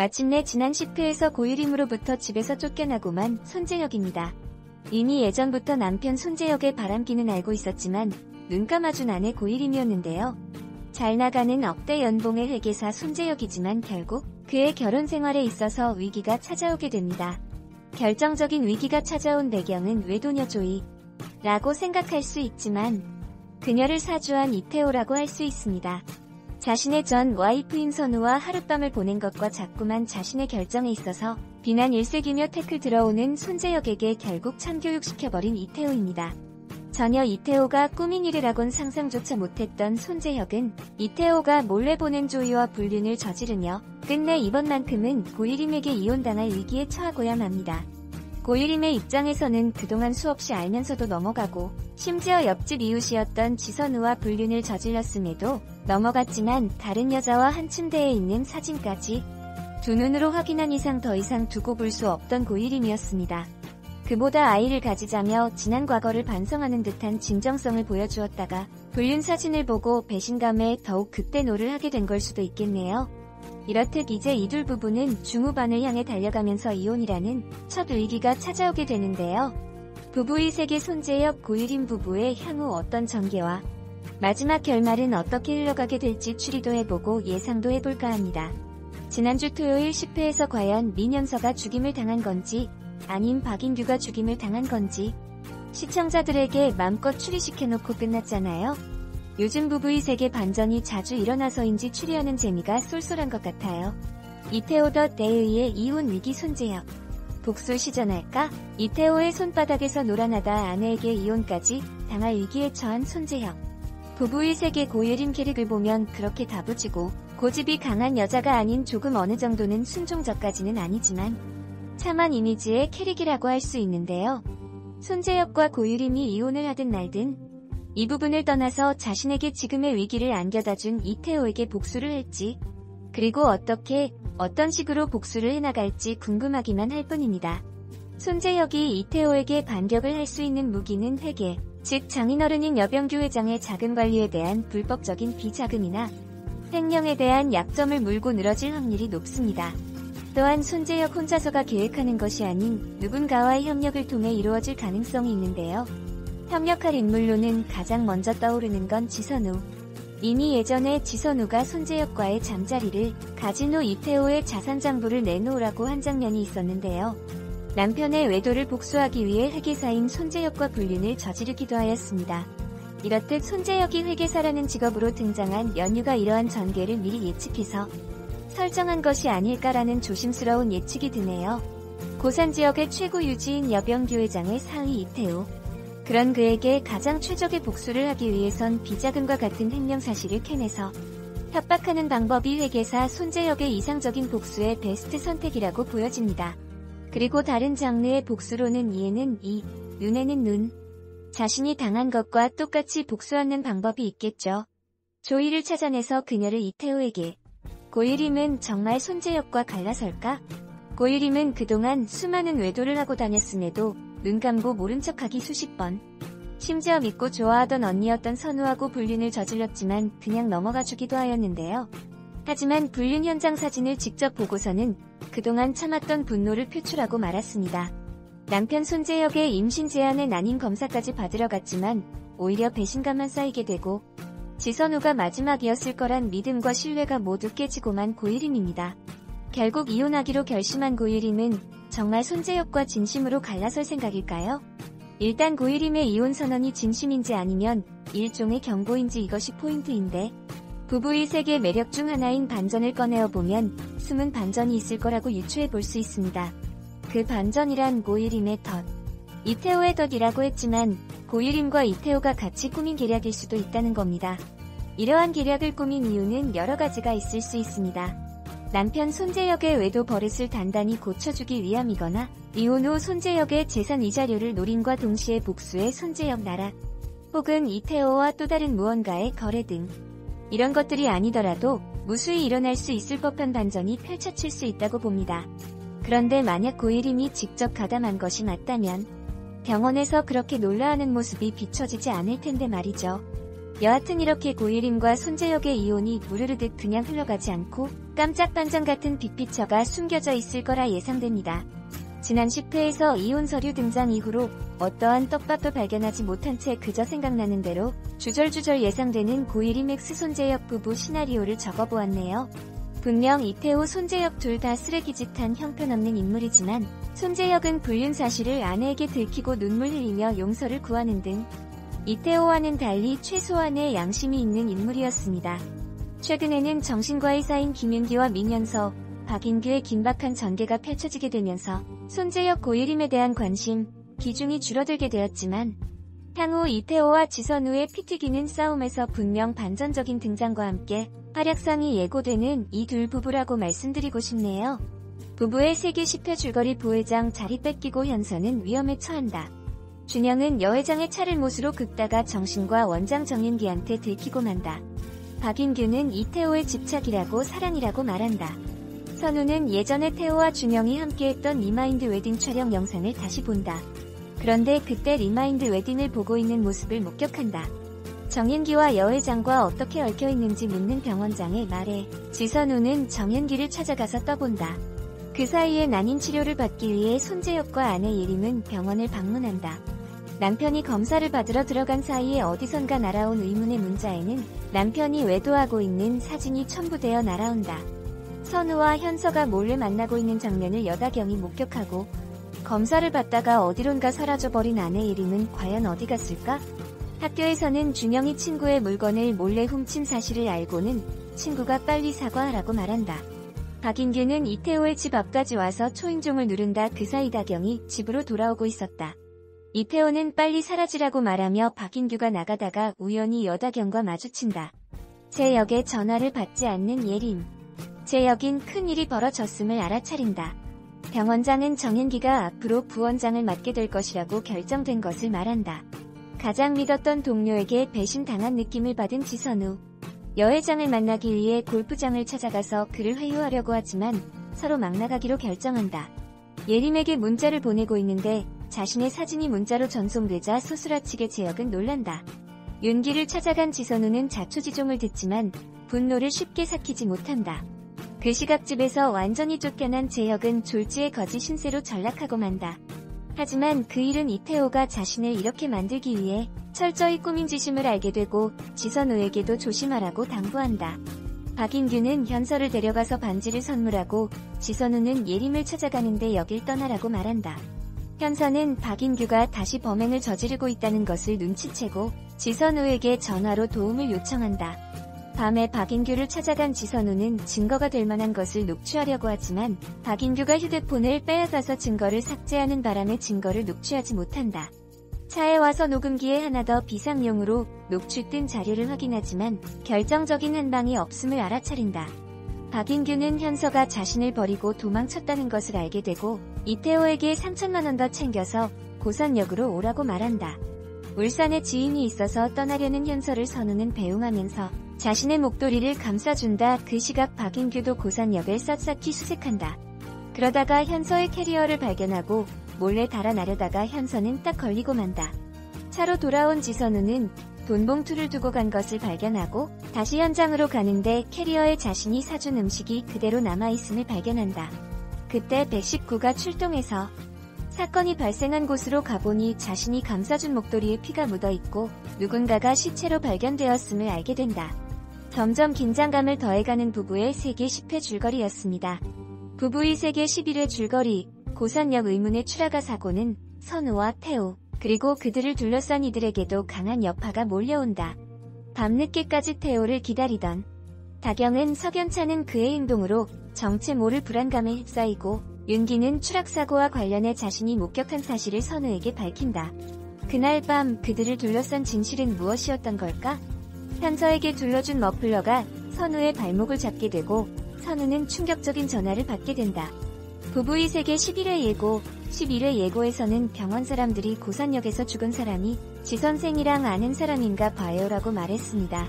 마침내 지난 10회에서 고유림으로부터 집에서 쫓겨나고만 손재혁입니다. 이미 예전부터 남편 손재혁의 바람기는 알고 있었지만 눈 감아준 아내 고유림이었는데요. 잘 나가는 억대 연봉의 회계사 손재혁이지만 결국 그의 결혼 생활에 있어서 위기가 찾아오게 됩니다. 결정적인 위기가 찾아온 배경은 외도녀 조이라고 생각할 수 있지만 그녀를 사주한 이태호라고 할 수 있습니다. 자신의 전 와이프인 선우와 하룻밤을 보낸 것과 자꾸만 자신의 결정에 있어서 비난 일색이며 태클 들어오는 손재혁에게 결국 참교육시켜버린 이태호입니다. 전혀 이태호가 꾸민 일이라곤 상상조차 못했던 손재혁은 이태호가 몰래 보낸 조이와 불륜을 저지르며 끝내 이번만큼은 고유림에게 이혼당할 위기에 처하고야 맙니다. 고유림의 입장에서는 그동안 수없이 알면서도 넘어가고 심지어 옆집 이웃이었던 지선우와 불륜을 저질렀음에도 넘어갔지만 다른 여자와 한 침대에 있는 사진까지 두 눈으로 확인한 이상 더 이상 두고 볼 수 없던 고유림이었습니다. 그보다 아이를 가지자며 지난 과거를 반성하는 듯한 진정성을 보여주었다가 불륜 사진을 보고 배신감에 더욱 급대노를 하게 된 걸 수도 있겠네요. 이렇듯 이제 이둘 부부는 중후반을 향해 달려가면서 이혼이라는 첫 위기가 찾아오게 되는데요. 부부의 세계 손재혁 고유림 부부의 향후 어떤 전개와 마지막 결말은 어떻게 흘러가게 될지 추리도 해보고 예상도 해볼까 합니다. 지난주 토요일 10회에서 과연 민현서가 죽임을 당한 건지 아님 박인규가 죽임을 당한 건지 시청자들에게 맘껏 추리시켜놓고 끝났잖아요. 요즘 부부의 세계 반전이 자주 일어나서인지 추리하는 재미가 쏠쏠한 것 같아요. 이태호 덧에 의해 이혼 위기 손재혁. 복수 시전할까? 이태호의 손바닥에서 놀아나다 아내에게 이혼까지 당할 위기에 처한 손재혁. 부부의 세계 고유림 캐릭을 보면 그렇게 다부지고 고집이 강한 여자가 아닌 조금 어느 정도는 순종적까지는 아니지만 참한 이미지의 캐릭이라고 할 수 있는데요. 손재혁과 고유림이 이혼을 하든 말든 이 부분을 떠나서 자신에게 지금의 위기를 안겨다준 이태호에게 복수를 할지 그리고 어떻게 어떤 식으로 복수를 해나갈지 궁금하기만 할 뿐입니다. 손재혁이 이태호에게 반격을 할 수 있는 무기는 회계, 즉 장인어른인 여병규 회장의 자금 관리에 대한 불법적인 비자금이나 횡령에 대한 약점을 물고 늘어질 확률이 높습니다. 또한 손재혁 혼자서가 계획하는 것이 아닌 누군가와의 협력을 통해 이루어질 가능성이 있는데요. 협력할 인물로는 가장 먼저 떠오르는 건 지선우. 이미 예전에 지선우가 손재혁과의 잠자리를 가진 후 이태호의 자산장부를 내놓으라고 한 장면이 있었는데요. 남편의 외도를 복수하기 위해 회계사인 손재혁과 불륜을 저지르기도 하였습니다. 이렇듯 손재혁이 회계사라는 직업으로 등장한 연유가 이러한 전개를 미리 예측해서 설정한 것이 아닐까라는 조심스러운 예측이 드네요. 고산 지역의 최고 유지인 여병규 회장의 사위 이태호. 그런 그에게 가장 최적의 복수를 하기 위해선 비자금과 같은 횡령 사실을 캐내서 협박하는 방법이 회계사 손재혁의 이상적인 복수의 베스트 선택이라고 보여집니다. 그리고 다른 장르의 복수로는 이에는 이, 눈에는 눈. 자신이 당한 것과 똑같이 복수하는 방법이 있겠죠. 조이를 찾아내서 그녀를 이태호에게. 고유림은 정말 손재혁과 갈라설까? 고유림은 그동안 수많은 외도를 하고 다녔음에도 눈 감고 모른 척하기 수십 번. 심지어 믿고 좋아하던 언니였던 선우하고 불륜을 저질렀지만 그냥 넘어가주기도 하였는데요. 하지만 불륜 현장 사진을 직접 보고서는 그동안 참았던 분노를 표출하고 말았습니다. 남편 손재혁의 임신 제안에 난임 검사까지 받으러 갔지만 오히려 배신감만 쌓이게 되고 지선우가 마지막이었을 거란 믿음과 신뢰가 모두 깨지고만 고유림입니다. 결국 이혼하기로 결심한 고유림은 정말 손재혁과 진심으로 갈라설 생각일까요? 일단 고유림의 이혼 선언이 진심인지 아니면 일종의 경고인지 이것이 포인트인데 부부의 세계 매력 중 하나인 반전을 꺼내어보면 숨은 반전이 있을 거라고 유추해 볼 수 있습니다. 그 반전이란 고유림의 덫. 이태호의 덫이라고 했지만 고유림과 이태호가 같이 꾸민 계략일 수도 있다는 겁니다. 이러한 계략을 꾸민 이유는 여러 가지가 있을 수 있습니다. 남편 손재혁의 외도 버릇을 단단히 고쳐주기 위함이거나 이혼 후 손재혁의 재산 이자료를 노림과 동시에 복수해 손재혁 나락 혹은 이태호와 또 다른 무언가의 거래 등 이런 것들이 아니더라도 무수히 일어날 수 있을 법한 반전이 펼쳐질 수 있다고 봅니다. 그런데 만약 고유림이 직접 가담한 것이 맞다면 병원에서 그렇게 놀라하는 모습이 비춰지지 않을 텐데 말이죠. 여하튼 이렇게 고유림과 손재혁의 이혼이 무르르듯 그냥 흘러가지 않고 깜짝 반전 같은 빅피처가 숨겨져 있을 거라 예상됩니다. 지난 10회에서 이혼 서류 등장 이후로 어떠한 떡밥도 발견하지 못한 채 그저 생각나는 대로 주절주절 예상되는 고일임 맥스 손재혁 부부 시나리오를 적어보았네요. 분명 이태호 손재혁 둘 다 쓰레기짓한 형편없는 인물이지만 손재혁은 불륜 사실을 아내에게 들키고 눈물 흘리며 용서를 구하는 등 이태호와는 달리 최소한의 양심이 있는 인물이었습니다. 최근에는 정신과의 사인 김윤기와 민현서, 박인규의 긴박한 전개가 펼쳐지게 되면서 손재혁 고일임에 대한 관심, 비중이 줄어들게 되었지만 향후 이태호와 지선우의 피 튀기는 싸움에서 분명 반전적인 등장과 함께 활약상이 예고되는 이 둘 부부라고 말씀드리고 싶네요. 부부의 세계 10회 줄거리 부회장 자리 뺏기고 현서는 위험에 처한다. 준영은 여회장의 차를 못으로 긁다가 정신과 원장 정윤기한테 들키고 만다. 박인규는 이태호의 집착이라고 사랑이라고 말한다. 선우는 예전에 태호와 준영이 함께했던 리마인드 웨딩 촬영 영상을 다시 본다. 그런데 그때 리마인드 웨딩을 보고 있는 모습을 목격한다. 정윤기와 여회장과 어떻게 얽혀있는지 묻는 병원장의 말에 지선우는 정윤기를 찾아가서 떠본다. 그 사이에 난임 치료를 받기 위해 손재혁과 아내 예림은 병원을 방문한다. 남편이 검사를 받으러 들어간 사이에 어디선가 날아온 의문의 문자에는 남편이 외도하고 있는 사진이 첨부되어 날아온다. 선우와 현서가 몰래 만나고 있는 장면을 여다경이 목격하고 검사를 받다가 어디론가 사라져버린 아내 예림은 과연 어디 갔을까? 학교에서는 준영이 친구의 물건을 몰래 훔친 사실을 알고는 친구가 빨리 사과하라고 말한다. 박인규는 이태호의 집 앞까지 와서 초인종을 누른다. 그 사이 다경이 집으로 돌아오고 있었다. 이태호는 빨리 사라지라고 말하며 박인규가 나가다가 우연히 여다경과 마주친다. 제 역에 전화를 받지 않는 예림. 제 역인 큰일이 벌어졌음을 알아차린다. 병원장은 정윤기가 앞으로 부원장을 맡게 될 것이라고 결정된 것을 말한다. 가장 믿었던 동료에게 배신당한 느낌을 받은 지선우. 여회장을 만나기 위해 골프장을 찾아가서 그를 회유하려고 하지만 서로 막 나가기로 결정한다. 예림에게 문자를 보내고 있는데 자신의 사진이 문자로 전송되자 소스라치게 재혁은 놀란다. 윤기를 찾아간 지선우는 자초지종을 듣지만 분노를 쉽게 삭히지 못한다. 그 시각 집에서 완전히 쫓겨난 재혁은 졸지의 거지 신세로 전락하고 만다. 하지만 그 일은 이태호가 자신을 이렇게 만들기 위해 철저히 꾸민 짓임을 알게 되고 지선우에게도 조심하라고 당부한다. 박인규는 현서를 데려가서 반지를 선물하고 지선우는 예림을 찾아가는데 여길 떠나라고 말한다. 현서는 박인규가 다시 범행을 저지르고 있다는 것을 눈치채고 지선우에게 전화로 도움을 요청한다. 밤에 박인규를 찾아간 지선우는 증거가 될 만한 것을 녹취하려고 하지만 박인규가 휴대폰을 빼앗아서 증거를 삭제하는 바람에 증거를 녹취하지 못한다. 차에 와서 녹음기에 하나 더 비상용으로 녹취된 자료를 확인하지만 결정적인 한 방이 없음을 알아차린다. 박인규는 현서가 자신을 버리고 도망쳤다는 것을 알게 되고 이태호에게 3천만 원 더 챙겨서 고선역으로 오라고 말한다. 울산에 지인이 있어서 떠나려는 현서를 선우는 배웅하면서 자신의 목도리를 감싸준다. 그 시각 박인규도 고산역을 샅샅이 수색한다. 그러다가 현서의 캐리어를 발견하고 몰래 달아나려다가 현서는 딱 걸리고 만다. 차로 돌아온 지선우는 돈 봉투를 두고 간 것을 발견하고 다시 현장으로 가는데 캐리어에 자신이 사준 음식이 그대로 남아있음을 발견한다. 그때 119가 출동해서 사건이 발생한 곳으로 가보니 자신이 감싸준 목도리에 피가 묻어있고 누군가가 시체로 발견되었음을 알게 된다. 점점 긴장감을 더해가는 부부의 세계 10회 줄거리였습니다. 부부의 세계 11회 줄거리, 고산역 의문의 추락아 사고는 선우와 태호, 그리고 그들을 둘러싼 이들에게도 강한 여파가 몰려온다. 밤늦게까지 태호를 기다리던 다경은 석연찮은 그의 행동으로 정체 모를 불안감에 휩싸이고 윤기는 추락사고와 관련해 자신이 목격한 사실을 선우에게 밝힌다. 그날 밤 그들을 둘러싼 진실은 무엇이었던 걸까? 현서에게 둘러준 머플러가 선우의 발목을 잡게 되고 선우는 충격적인 전화를 받게 된다. 부부의 세계 11회 예고, 11회 예고에서는 병원 사람들이 고산역에서 죽은 사람이 지 선생이랑 아는 사람인가 봐요라고 말했습니다.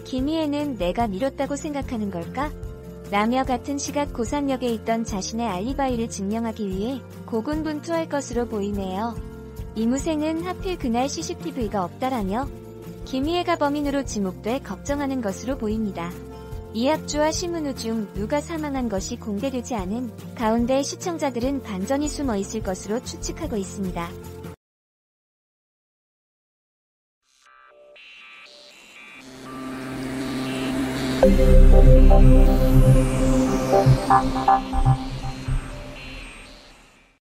김희애는 내가 미뤘다고 생각하는 걸까? 라며 같은 시각 고산역에 있던 자신의 알리바이를 증명하기 위해 고군분투할 것으로 보이네요. 이무생은 하필 그날 CCTV가 없다라며 김희애가 범인으로 지목돼 걱정하는 것으로 보입니다. 이학주와 심은우 중 누가 사망한 것이 공개되지 않은 가운데 시청자들은 반전이 숨어 있을 것으로 추측하고 있습니다.